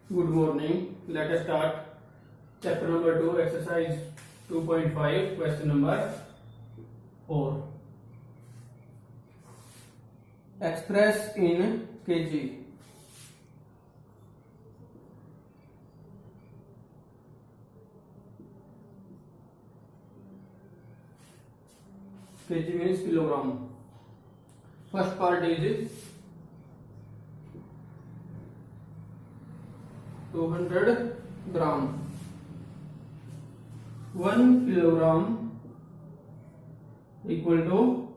Good morning. Let us start chapter number 2, exercise 2.5, question number 4. Express in kg. Kg means kilogram. First part is 200 gram. 1 kilogram equal to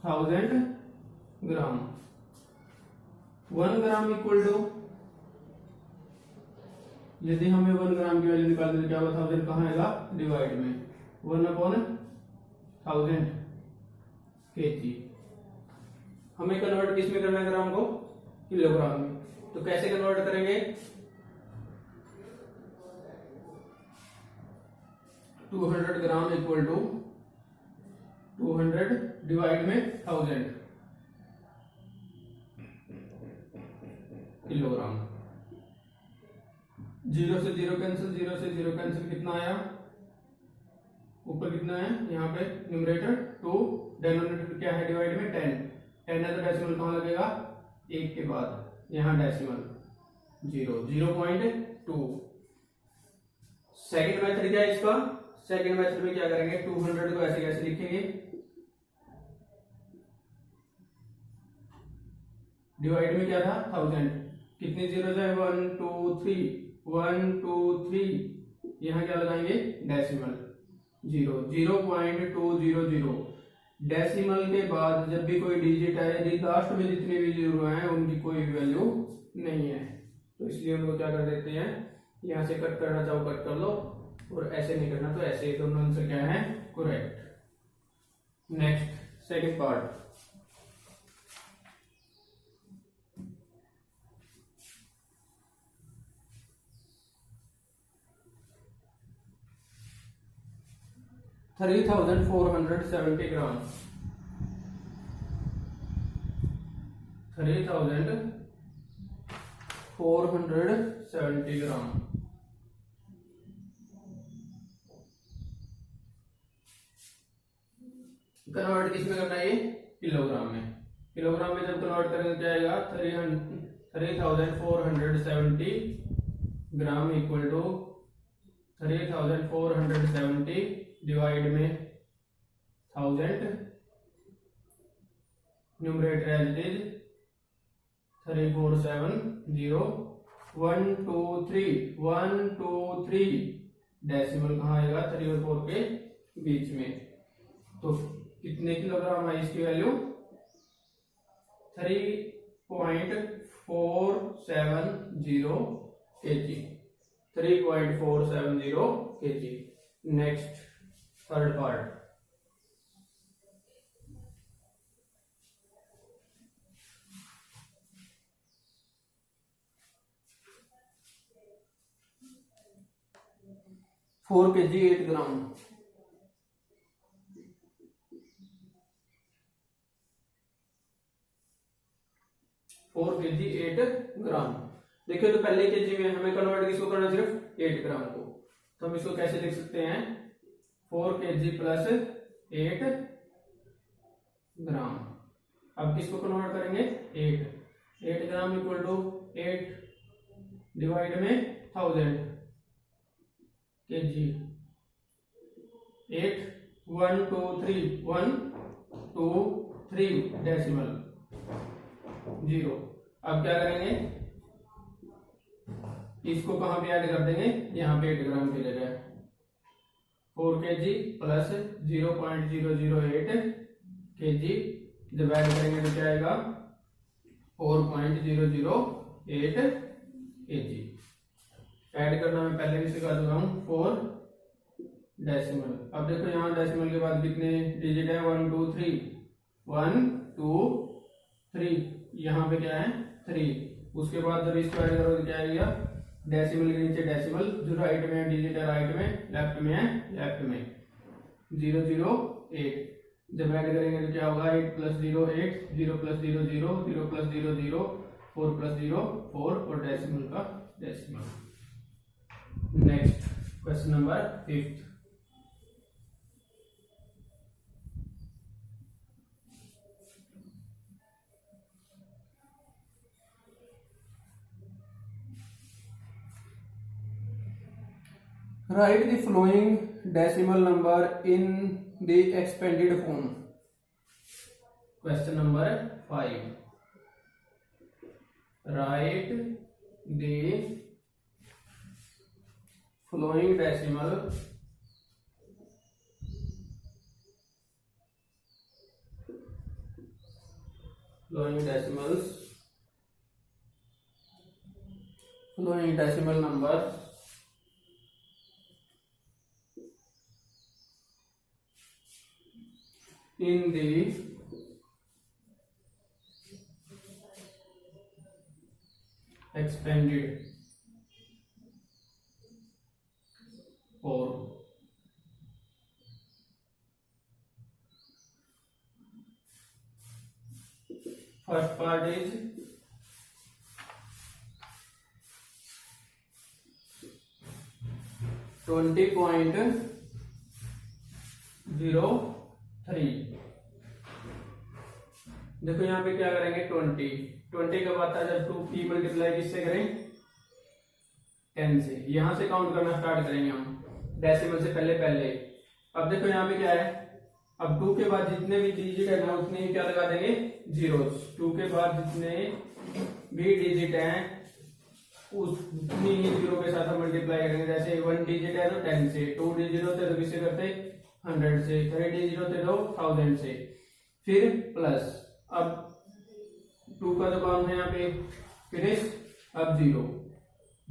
1000 gram. 1 gram equal to, यदि हमें 1 ग्राम की value निकालनी तो क्या होगा, 1000 कहाँ आएगा, divide में 1/1000 kg. हमें कन्वर्ट किस में करना है, ग्राम को किलोग्राम में. तो कैसे कन्वर्ट करेंगे, 200 ग्राम इक्वल टू 200 डिवाइड में 1000 किलोग्राम. 0 से 0 कैंसिल, 0 से 0 कैंसिल, कितना आया, ऊपर कितना है, यहाँ पे न्यूमरेटर 2, डिनोमिनेटर क्या है, डिवाइड में 10. 10 है तो डेसिमल कहाँ लगेगा, 1 के बाद, यहाँ डेसिमल 0.2. सेकंड मेथड क्या है इसका, सेकंड मेथड में क्या करेंगे, 200 को ऐसे कैसे लिखेंगे, डिवाइड में क्या था, 1000. कितनी जीरो है, 1 2 3, 1 2 3, यहाँ क्या लगाएंगे, डेसिमल 0.200. डेसिमल के बाद जब भी कोई डिजिट है, यदि लास्ट में जितने भी जीरो हैं उनकी कोई वैल्यू नहीं है, तो इसलिए हम लोग क्या कर देते हैं, यहाँ से कट करना चाहो कट कर लो, और ऐसे नहीं करना तो ऐसे. दोनों आंसर क्या है, करेक्ट. नेक्स्ट सेकंड पार्ट, $3,470 ग्राम. 3,470 ग्राम. कन्वर्ट किस में करना है, ये किलोग्राम में. किलोग्राम में जब कन्वर्ट करेंगे क्या आएगा, 3,470 ग्राम इक्वल टू 3,470 डिवाइड में 1000, numerator as it is 3470, 1 2 3, 1 2 3, decimal कहाँ आएगा, 3 और 4 के बीच में. तो कितने किलोग्राम है इसकी value, 3.470 kg. 3.470 kg. Next third part, four kg 8 ग्राम. 4 kg 8 ग्राम. देखिए तो पहले केजी में हमें कन्वर्ट किसको करना, सिर्फ 8 ग्राम को. तो हम इसको कैसे लिख सकते हैं, 4 kg प्लस 8 ग्राम. अब किसको कन्वर्ट करेंगे, 8 ग्राम इक्वल टू 8 डिवाइड में 1000 kg. 8 1 2 3, 1 2 3, डेसिमल 0. अब क्या करेंगे, इसको कहां पे ऐड कर देंगे, यहाँ पे 8 ग्राम की जगह 4 kg प्लस 0.008 kg. जब ऐड करेंगे तो क्या आएगा, 4.008 kg. ऐड करना मैं पहले भी सिखा चुका हूं, 4 डेसिमल. अब देखो यहाँ डेसिमल के बाद कितने डिजिट है, 1 2 3, 1 2 3, यहाँ पे क्या है 3. उसके बाद जब इसको ऐड करोगे क्या आएगा, डेसिमल के नीचे डेसिमल, जो राइट में है डिजिट है राइट में, लेफ्ट में है लेफ्ट में, 008. जब ऐड करेंगे तो क्या होगा, 8 प्लस 0 8, 0 प्लस 0 0, 0 प्लस 0 0, 4 प्लस 0 4, और डेसिमल का decimal. Next question number 5th। Write the following decimal number in the expanded form. Question number 5. Write the following decimals following decimal numbers in the expanded form. First part is 20.03। देखो यहाँ पे क्या करेंगे 20 का बात था जब 2 की मल्टीप्लाई किससे करें 10 से। यहां से काउंट करना स्टार्ट करेंगे हम डेसिमल से पहले। अब देखो यहाँ पे क्या है, अब 2 के बाद जितने भी डिजिट है ना उतने ही क्या लगा देंगे जीरोस। 2 के बाद जितने भी डिजिट हैं उतनी ही जीरो के साथ हम मल्टीप्लाई करेंगे। जैसे 1 डिजिट है तो 10 से, 2 डिजिट होते तो किससे करते 100 से, 3 डिजिट होते तो 1000 से, फिर प्लस। अब 2 का जो काम है यहाँ पे फिनिश। अब 0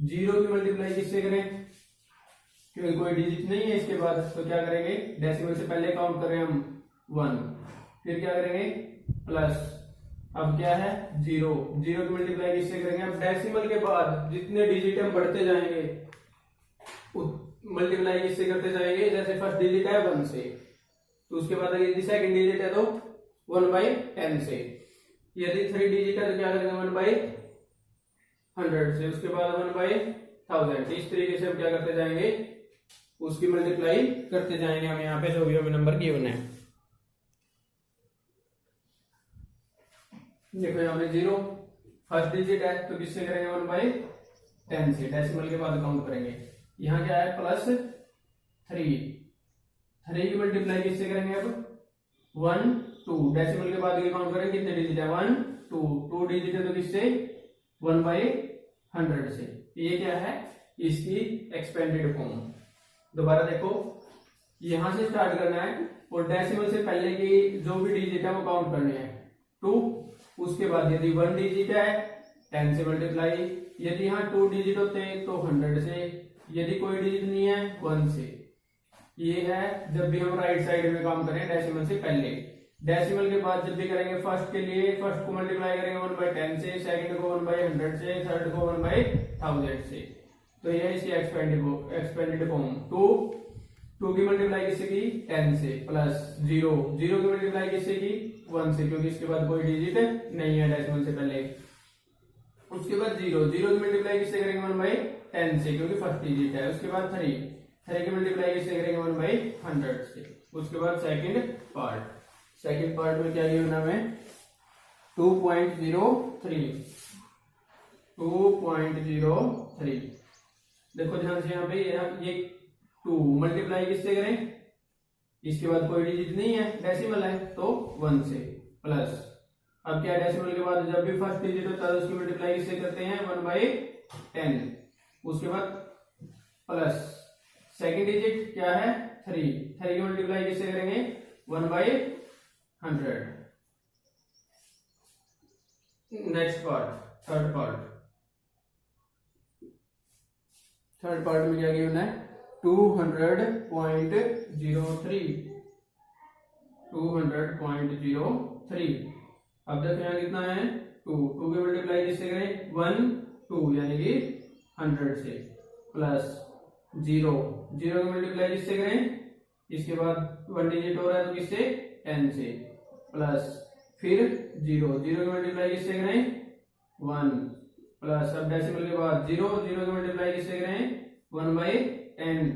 की मल्टीप्लाई किससे करें क्योंकि कोई डिजिट नहीं है इसके बाद, तो क्या करेंगे डेसिमल से पहले काउंट करें हम 1, फिर क्या करेंगे प्लस। अब क्या है 0 की मल्टीप्लाई किससे करेंगे। अब डेसिमल के बाद जितने डिजिट हम बढ़ते जाएंगे मल्टीप्लाई किससे करते जाएंगे। जैसे फर्स्ट डिजिट है 1 से, तो उसके बाद यदि सेकंड डिजिट है तो 1/10 से, यदि 3 डिजिट है तो क्या करेंगे 1/100 से, उसके बाद 1/1000। इस तरीके से हम क्या करते जाएंगे उसकी मल्टीप्लाई करते जाएंगे हम यहाँ पे जो भी हमें नंबर गिवन है। देखो यहाँ पे 0 फर्स्ट डिजिट है तो किससे करेंगे 1/10 से, डेसिमल के बाद काउंट करेंगे। यहाँ क्या है प्लस 3 की मल्टीप्लाई किससे करेंगे अब 1 2, डेसिमल के बाद काउंट करेंगे कितने डिजिट है 1 2 डिजिट है तो किससे 1/100 से। ये क्या है इसकी एक्सपेंडेड फॉर्म। दोबारा देखो यहां से स्टार्ट करना है और डेसिमल से पहले की जो भी डिजिट है वो काउंट करने हैं 2, उसके बाद यदि 1 डिजिट है 10 से मल्टीप्लाई, यदि यहाँ 2 डिजिट होते हैं तो 100 से, यदि कोई डिजिट नहीं है 1 से। ये है जब भी हम राइट साइड में काम करें डेसिमल से पहले। डेसिमल के बाद जब भी करेंगे फर्स्ट के लिए फर्स्ट को मल्टीप्लाई करेंगे 1/10 से, सेकंड को 1/100 से, थर्ड को 1/1000 से। तो ये इसकी एक्सपेंडेड फॉर्म। 2 की मल्टीप्लाई किससे की 10 से, प्लस 0 की मल्टीप्लाई किससे की 1 से, क्योंकि इसके बाद कोई डिजिट नहीं है डेसिमल से पहले। उसके बाद 0 की मल्टीप्लाई किससे करेंगे 1/10 से, क्योंकि फर्स्ट डिजिट है। उसके बाद 3 की मल्टीप्लाई किससे करेंगे 1/100 से। उसके बाद सेकंड पार्ट में क्या गिवन है हमें 2.03। देखो ध्यान से यहाँ पे ये 2 मल्टीप्लाई किससे करें, इसके बाद कोई डिजिट नहीं है डेसिमल है तो 1 से, प्लस। अब क्या डेसिमल के बाद जब भी फर्स्ट डिजिट होता है उसकी मल्टीप्लाई किससे करते हैं 1/10, उसके बाद प्लस सेकंड डिजिट क्या है 3 की मल्टीप्लाई किससे करेंगे 1/100। नेक्स्ट पार्ट थर्ड पार्ट में क्या गिवन है 200.03। अब देखो यहाँ कितना है 2 की मल्टीप्लाई किससे करें 1 2 यानी कि 100 से, प्लस 0 की मल्टीप्लाई किससे करें, इसके बाद 1 डिजिट हो रहा है तो किससे 10 से, प्लस फिर 0 की मल्टीप्लाई किससे करें 1 प्लस अब डेसिमल के बाद 0 0 के मल्टीप्लाई किससे करें 1/10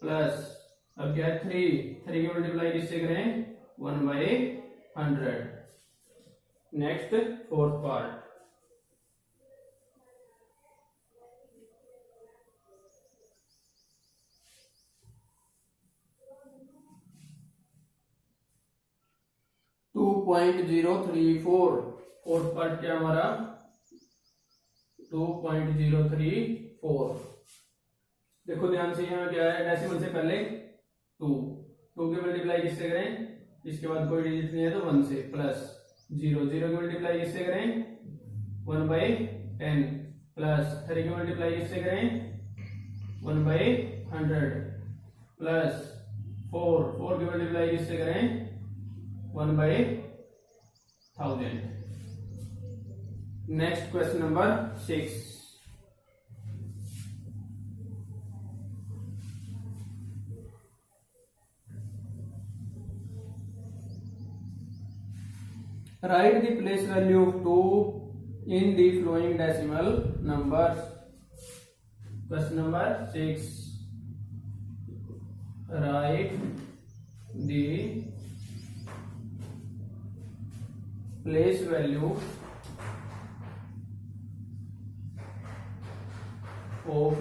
प्लस अब क्या है 3 के मल्टीप्लाई किससे करें 1/100। Next fourth part, to 2.034 fourth part क्या हमारा 2.034। देखो ध्यान से यहाँ क्या है डेसिमल से पहले 2 के मल्टीप्लाई किससे करें, इसके बाद कोई डिजिट नहीं है तो 1 से, प्लस 0 के मल्टीप्लाई किससे करें 1/10 प्लस 3 के मल्टीप्लाई किससे करें 1/100 प्लस 4 के मल्टीप्लाई किससे करें 1/1000। Next question number 6, write the place value of 2 in the following decimal numbers। question number 6, write the place value of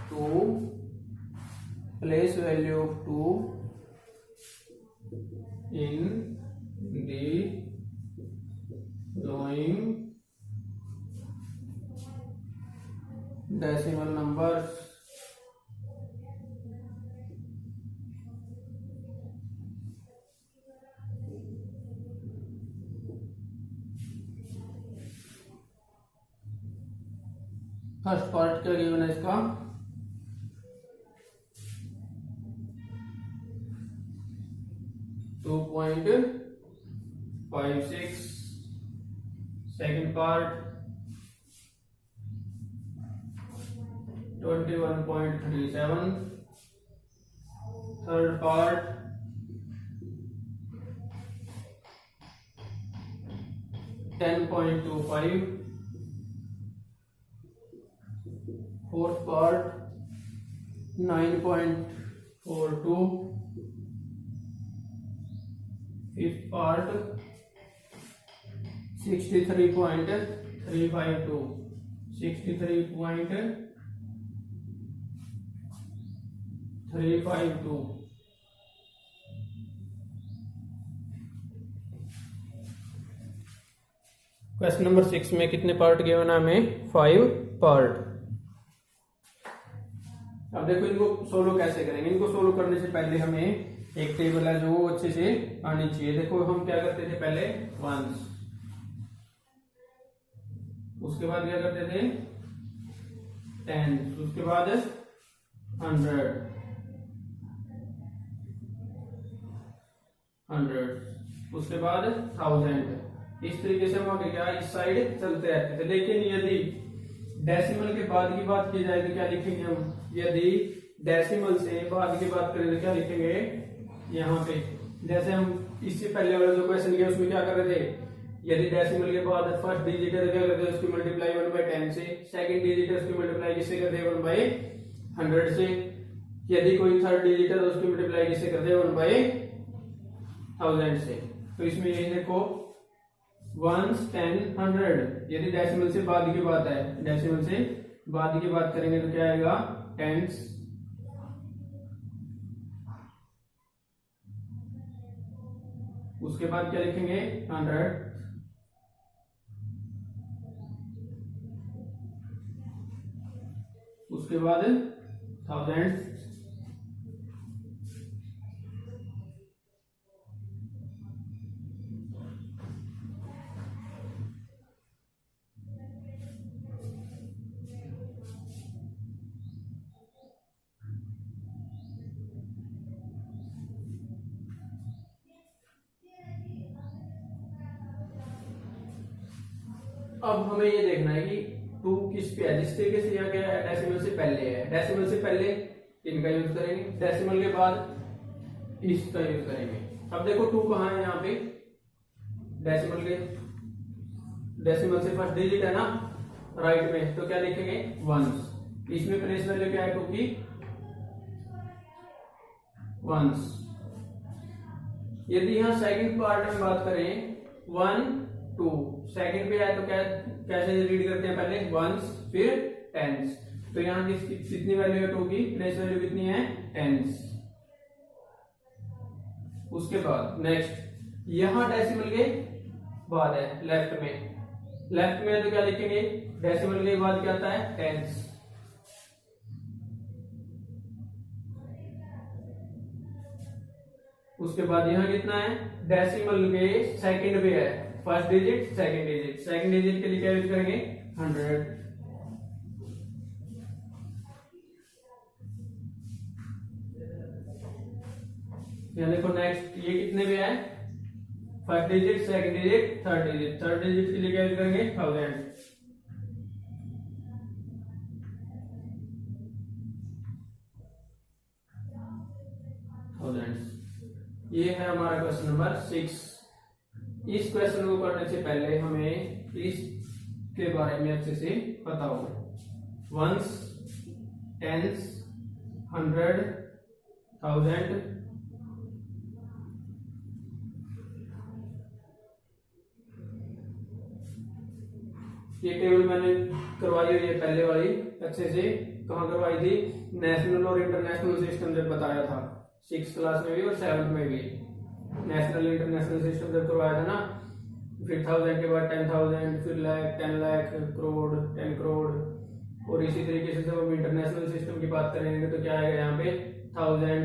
2 place value of 2 in the following decimal numbers। First part क्या given है इसका 2.56, second part 21.37, third part 10.25, fourth part 9.42, fifth part 63.352, 63.352। Question number 6 में कितने part given है हमें 5 part. अब देखो इनको सोल्व कैसे करेंगे, इनको सोल्व करने से पहले हमें एक टेबल है जो वो अच्छे से आनी चाहिए। देखो हम क्या करते थे पहले वंस, उसके बाद क्या करते थे टेंस, उसके बाद 100, उसके बाद 1000। इस तरीके से हम आगे क्या इस साइड चलते रहते थे। लेकिन यदि डेसिमल के बाद की बात की जाए तो क्या लिखेंगे हम, यदि डेसिमल से बाद की बात करें तो क्या लिखेंगे यहाँ पे, जैसे हम इससे पहले वाला जो क्वेश्चन किया उसमें क्या कर रहे थे, यदि डेसिमल के बाद फर्स्ट डिजिट है तो क्या करते हैं उसकी मल्टीप्लाई 1/10 से, सेकंड डिजिट है उसकी मल्टीप्लाई किससे करते हैं 1/100 से, यदि कोई थर्ड डिजिट है तो उसकी मल्टीप्लाई किससे करते हैं 1/1000 से। तो इसमें यही देखो 1s 10 100, यदि डेसिमल से बाद की बात है, डेसिमल से बाद की बात करेंगे तो क्या आएगा टेंस, उसके बाद क्या लिखेंगे 100, उसके बाद 1000, अब हमें ये देखना है कि 2 किस पे है, जिस तरीके से यहाँ क्या है डेसिमल से पहले है, डेसिमल से पहले इनका यूज करेंगे, डेसिमल के बाद इसका यूज करेंगे। अब देखो 2 कहाँ है यहाँ पे, डेसिमल के डेसिमल से फर्स्ट डिजिट है ना राइट में, तो क्या लिखेंगे वंस। इसमें प्लेस वैल्यू क्या है 2 की वंस। यदि यहाँ सेकंड पार्ट में बात करें 1 2 सेकंड पे है तो क्या कैसे रीड करते हैं, पहले वंस फिर टेंस। तो यहाँ कितनी वैल्यू है 2 की, प्लेस वैल्यू कितनी है टेंस। उसके बाद नेक्स्ट यहाँ डेसिमल के बाद है लेफ्ट में तो क्या लिखेंगे, डेसिमल के बाद क्या आता है टेंस। उसके बाद यहाँ कितना है, डेसिमल के सेकंड पे है, फर्स्ट डिजिट सेकंड डिजिट के लिए क्या यूज करेंगे 100। यहाँ देखो नेक्स्ट ये कितने पे है, first digit second digit third digit के लिए क्या यूज करेंगे 1000। ये है हमारा क्वेश्चन नंबर 6। इस क्वेश्चन को करने से पहले हमें इसके बारे में अच्छे से पता हो, वंस टेंस 100 1000 ये टेबल मैंने करवाई हुई है पहले वाली अच्छे से। कहाँ करवाई थी, नेशनल और इंटरनेशनल सिस्टम जब बताया था 6th क्लास में भी और 7th में भी। नेशनल इंटरनेशनल सिस्टम जब करवाया था ना, फिर 1000 के बाद 10,000 फिर लाख 10 लाख करोड़ 10 करोड़, और इसी तरीके से जब हम इंटरनेशनल सिस्टम की बात करेंगे तो क्या आएगा यहाँ पे 1000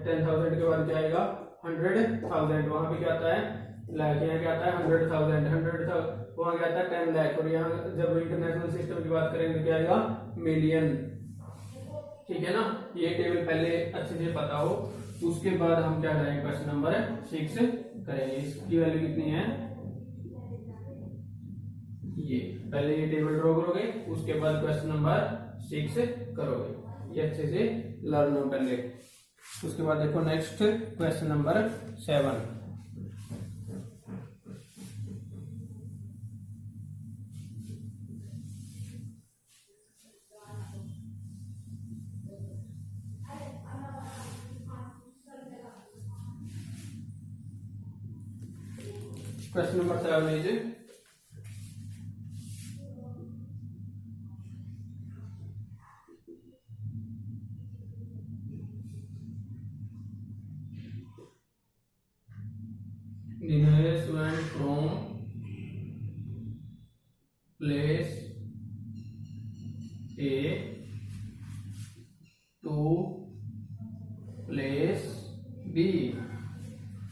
10,000 के बाद क्या आएगा 100,000। वहां पे क्या आता है लाख, यहाँ क्या आता है 100,000 वहां क्या आता है 10 लाख, और यहाँ जब इंटरनेशनल सिस्टम की बात करेंगे तो क्या आएगा मिलियन। ठीक है ना, ये टेबल पहले अच्छे से पता हो। उसके बाद हम क्या करेंगे क्वेश्चन नंबर 6 करेंगे। इसकी वैल्यू कितनी है, ये पहले ये टेबल ड्रॉ करोगे, उसके बाद क्वेश्चन नंबर 6 करोगे। ये अच्छे से लर्न हो पहले। उसके बाद देखो next question number 7। Question number 7 is the nearest went from place A to place B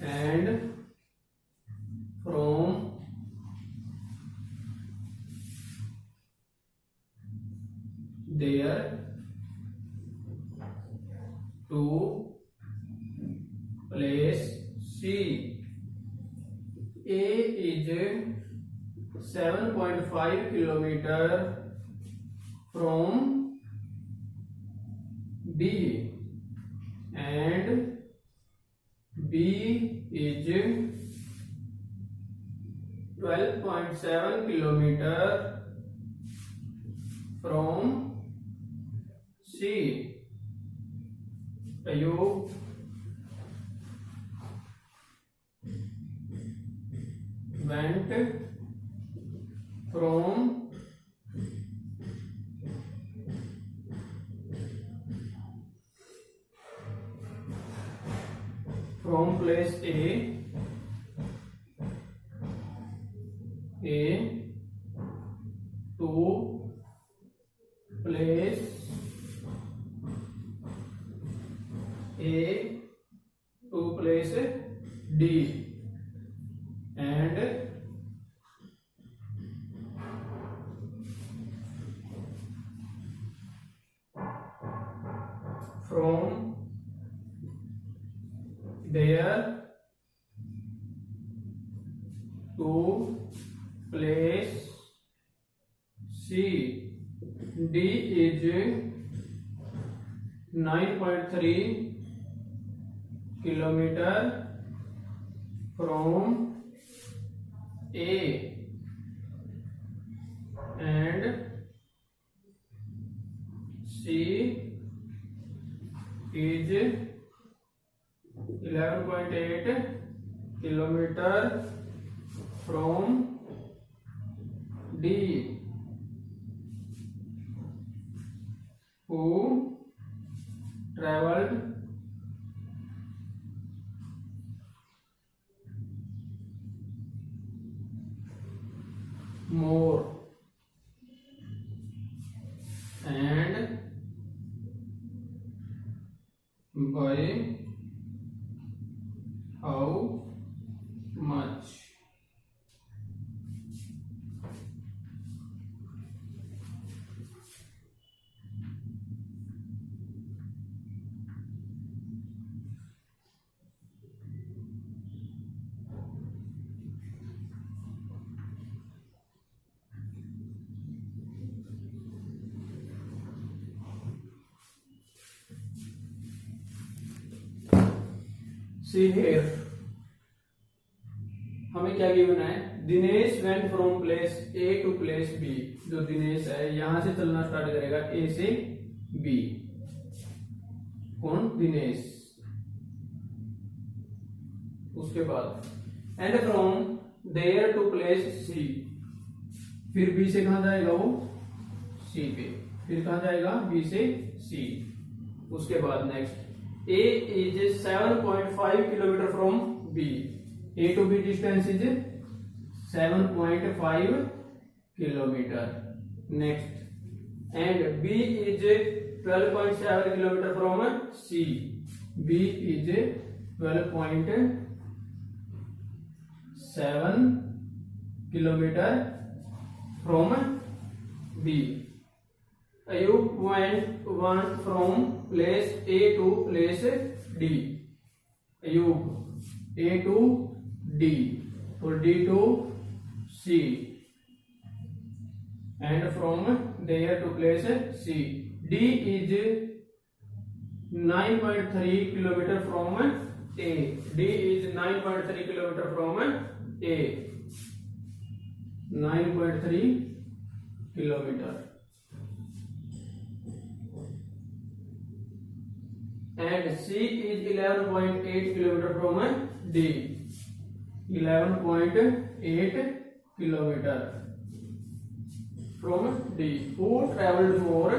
and from there to place C. A is 7.5 kilometer from B and B is 12.7 kilometer from C. You went from place A to place D and from there to place C. D is 9.3 kilometer from A and C is 11.8 kilometer from D, who traveled more and by how much? See here, हमें क्या given है? Dinesh went from place A to place B. जो दिनेश है यहां से चलना start करेगा ए से बी। कौन? दिनेश। उसके बाद and from there to place C, फिर बी से कहां जाएगा वो? सी पे। फिर कहां जाएगा? बी से सी। उसके बाद next A is 7.5 kilometer from B. A to B distance is 7.5 kilometer. Next, and B is 12.7 kilometer from C. B is 12.7 kilometer from B. Ayub went from place A to place D. Ayub A to D or D to C and from there to place C. D is 9.3 kilometer from A. D is 9.3 kilometer from A. 9.3 kilometer. And C is 11.8 kilometer from D. 11.8 kilometer from D. Who traveled more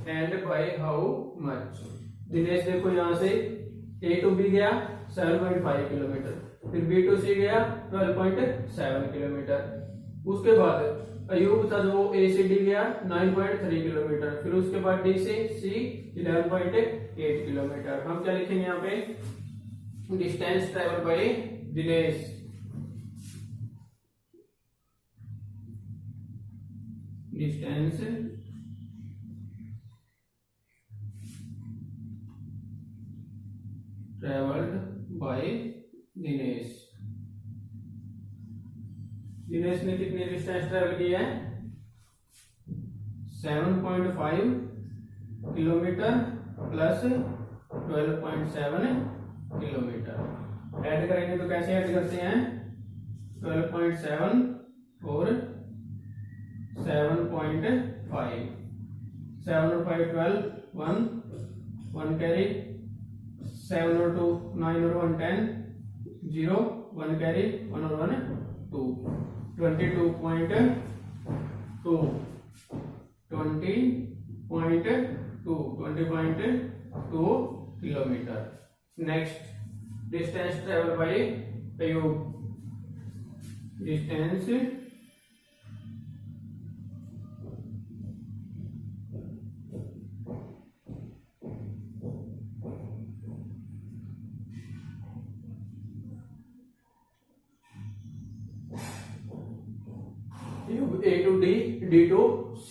and by how much? Dinesh देखो यहाँ से A to B गया 7.5 kilometre, फिर B to C गया 12.7 kilometre. उसके बाद अयूब था जो A से D गया 9.3 किलोमीटर, फिर उसके बाद D से C 11.8 किलोमीटर। हम क्या लिखेंगे यहाँ पे? Distance travel by Dinesh. Distance travelled by Dinesh. Dinesh ने कितनी डिस्टेंस ट्रेवल की है? 7.5 किलोमीटर प्लस 12.7 किलोमीटर। ऐड करेंगे तो कैसे ऐड करते हैं? 12.7 और 7.5, 7 और 5 12, 1 कैरी, 7 और 2 9 और 1 10, 0 1 कैरी, 1 और 1 2, 22.2 kilometre. Next distance travel by Ayub. Distance A to D, D to C,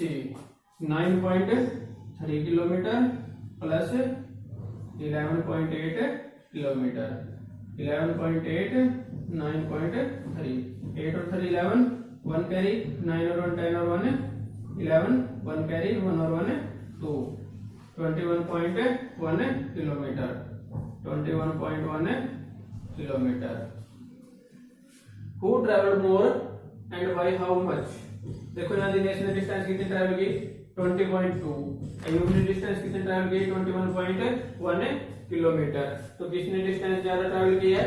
9.3 kilometre plus 11.8 kilometre. 11.8 9.3, 8 और 3 11, 1 कैरी, 9 और 1 10 और 1 11, 1 कैरी, 1 और 1 2, 21.1 kilometre. 21.1 kilometre. Who traveled more and by how much? देखो यहाँ दिनेश ने डिस्टेंस कितनी ट्रैवल की 20.2, अयूब ने डिस्टेंस कितनी ट्रैवल की 21.1 किलोमीटर। तो किसने डिस्टेंस ज्यादा ट्रैवल की है?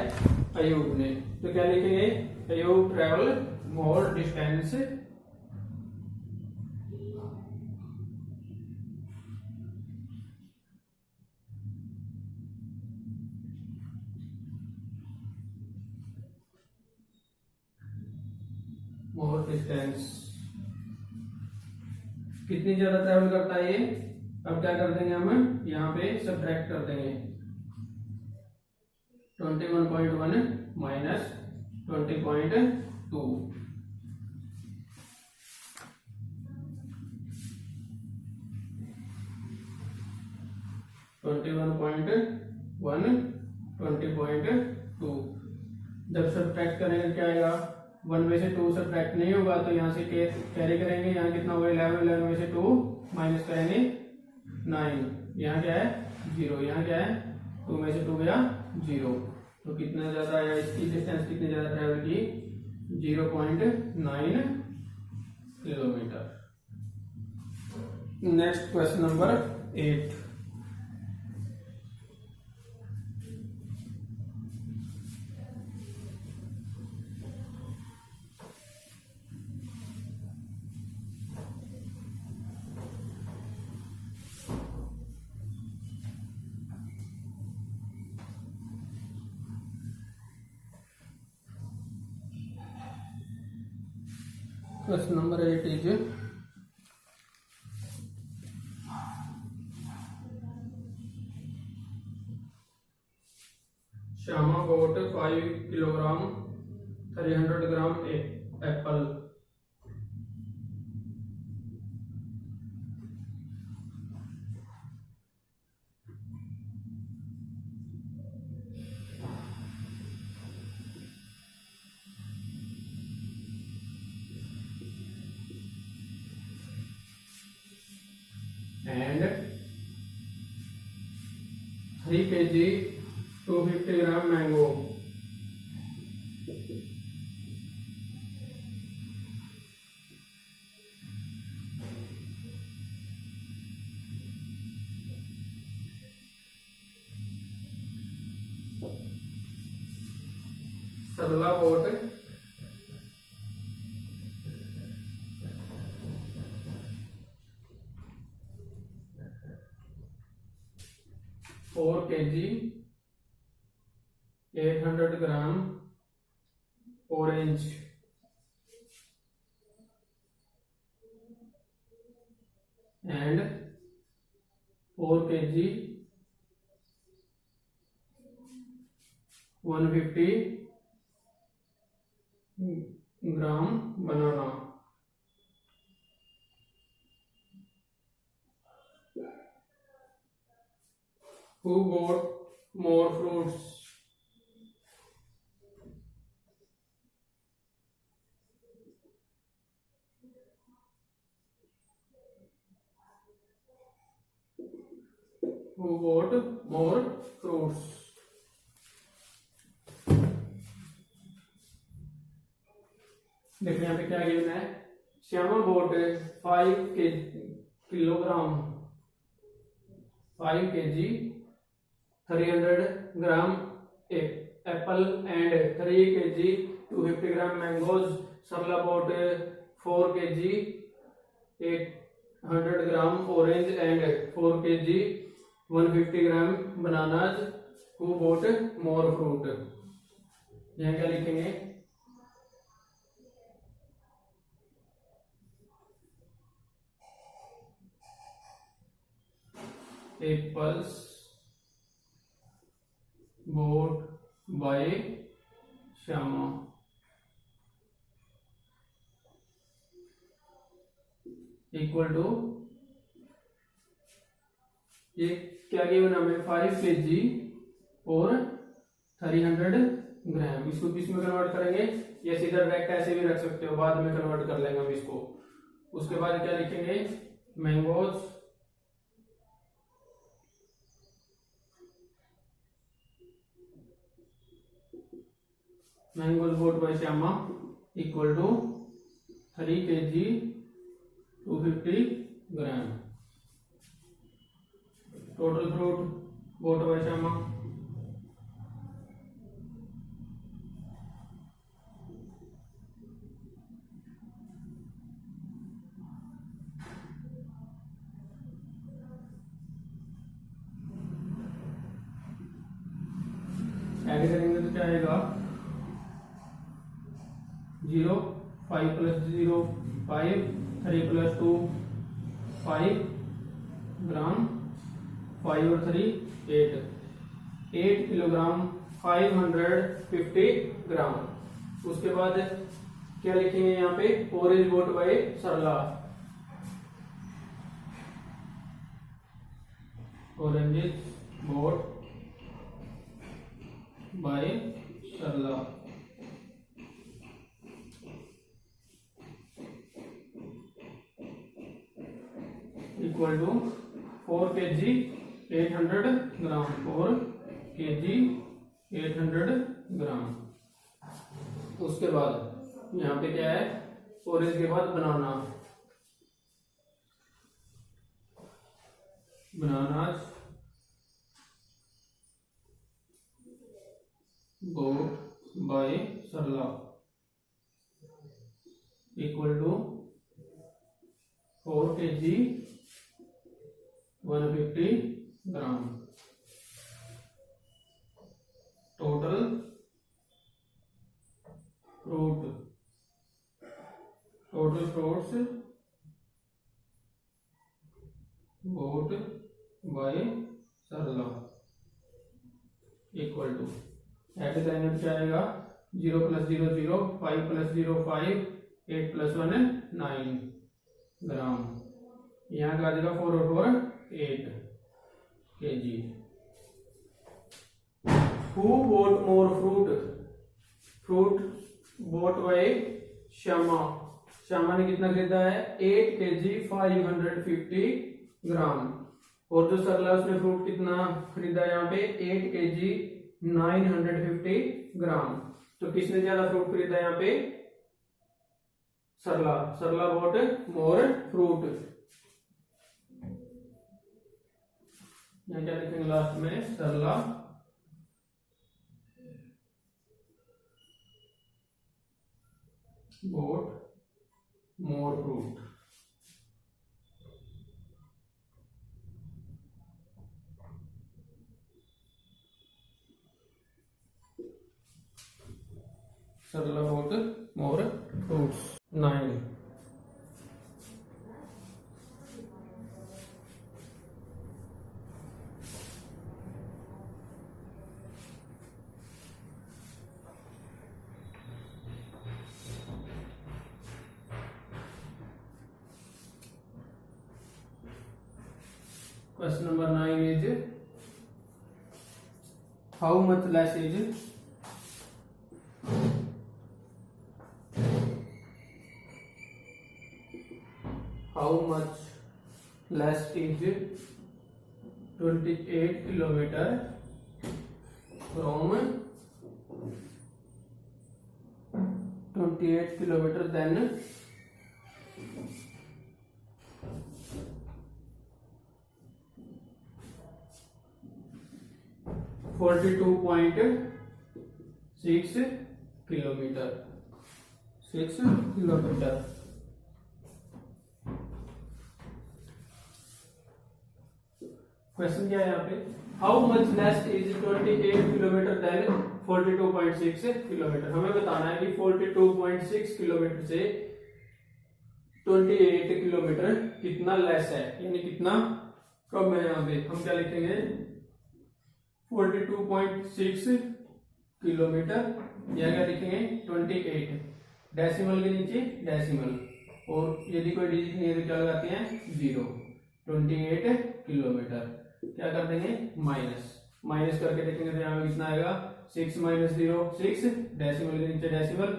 अयूब ने। तो क्या लिखेंगे? अयूब ट्रैवल मोर डिस्टेंस मोर डिस्टेंस। कितनी ज्यादा ट्रैवल करता है ये? अब क्या कर देंगे हम, यहाँ पे सब्ट्रैक्ट कर देंगे 21.1 माइनस 20.2। 21.1 20.2। जब सब्ट्रैक्ट करेंगे क्या आएगा? 1 में से 2 सब्ट्रैक्ट नहीं होगा तो यहाँ से कैरी करेंगे, यहाँ कितना होगा 11, 11 में से 2 माइनस करेंगे 9, यहाँ क्या है 0, यहाँ क्या है 2 में से 2 गया 0। तो कितना ज्यादा आया? इसकी डिस्टेंस कितनी ज्यादा ट्रैवल की? 0.9 kilometre. Next question number 8। Question number 8 is Shama bought 5 kilogram 300 gram apple. And 3 kg 250 gram mango. Sarla bought 4 kg 800 gram orange. And 4 kg 150 gram banana. Who bought more fruits? Who bought more fruits? देखिए यहाँ पे क्या given है? Shyama bought 5 kilogram 5 kg 300 gram apple and 3 kg 250 gram mangoes. Sarla bought 4 kg 800 gram orange and 4 kg 150 gram bananas. Who bought more fruit? यहाँ क्या लिखेंगे? Apples bought by Shama equal to, ये क्या गिवन हमें 5 kg और 300 ग्राम। इसको किस में कन्वर्ट करेंगे? ये सीधा डायरेक्ट ऐसे भी रख सकते हो, बाद में कन्वर्ट कर लेंगे हम इसको। उसके बाद क्या लिखेंगे? Mangoes bought by Shama equal to 3 kg 250 gram. Total fruit bought by Shama add करेंगे तो क्या आएगा 0 5 प्लस 0 5 3 प्लस 2 5 ग्राम 5 और 3 8 8 किलोग्राम 550 ग्राम। उसके बाद क्या लिखेंगे यहाँ पे orange bought by Sarla orange bought by Sarla equal to 4 kg 800 gram 4 kg 800 gram. उसके बाद यहाँ पे क्या है और इसके बाद banana bought by Sarla equal to 4 kg 150 gram. Total fruits bought by Sarla equal to add line क्या आएगा 0 प्लस 0 0 5 प्लस 0 5 8 प्लस 1 9 ग्राम। यहाँ का आ जाएगा 4 और 4 8 kg। Who bought more fruit bought by Shyama ने कितना खरीदा है 8 kg 550 ग्राम। और जो सरला उसने फ्रूट कितना खरीदा यहाँ पे 8 kg 950 ग्राम। तो किसने ज्यादा फ्रूट खरीदा यहाँ पे सरला बॉट मोर फ्रूट। यहाँ क्या लिखेंगे लास्ट में सरला bought more fruit। Sarla bought more fruits। 9 Question number 9 is how much less is how much less is 28 kilometer from 28 kilometer than 42.6 kilometre 6 kilometre. Question क्या है यहाँ पे how much less is 28 kilometre than 42.6 kilometre. हमें बताना है कि 42.6 kilometre से 28 kilometre कितना लेस है यानी कितना कम है। यहाँ पे हम क्या लिखेंगे 42.6 किलोमीटर या क्या लिखेंगे 28 डेसिमल के नीचे डेसिमल और यदि कोई डिजिट नहीं है तो क्या लगाते हैं 0। 28 किलोमीटर क्या कर देंगे माइनस करके देखेंगे तो यहाँ कितना आएगा 6 माइनस 0 6 डेसिमल के नीचे डेसिमल।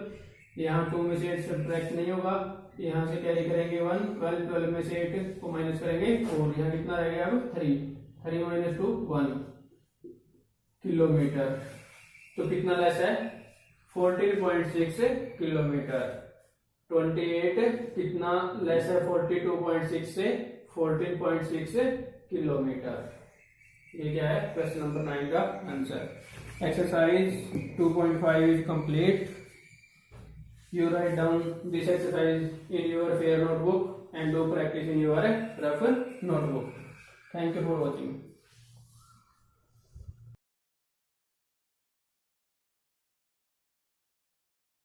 यहाँ 2 में से 8 सब्ट्रैक्ट नहीं होगा यहाँ से कैरी करेंगे 1 12 में से 8 को माइनस करेंगे और यहाँ कितना रहेगा अब 3 माइनस 2 1 किलोमीटर। तो कितना लेस है 14.6 किलोमीटर। 28 कितना लेस है 42.6 से 14.6 किलोमीटर। ये क्या है क्वेश्चन नंबर 9 का answer. Exercise 2.5 is complete. You write down this exercise in your fair notebook and do practice in your rough notebook. Thank you for watching.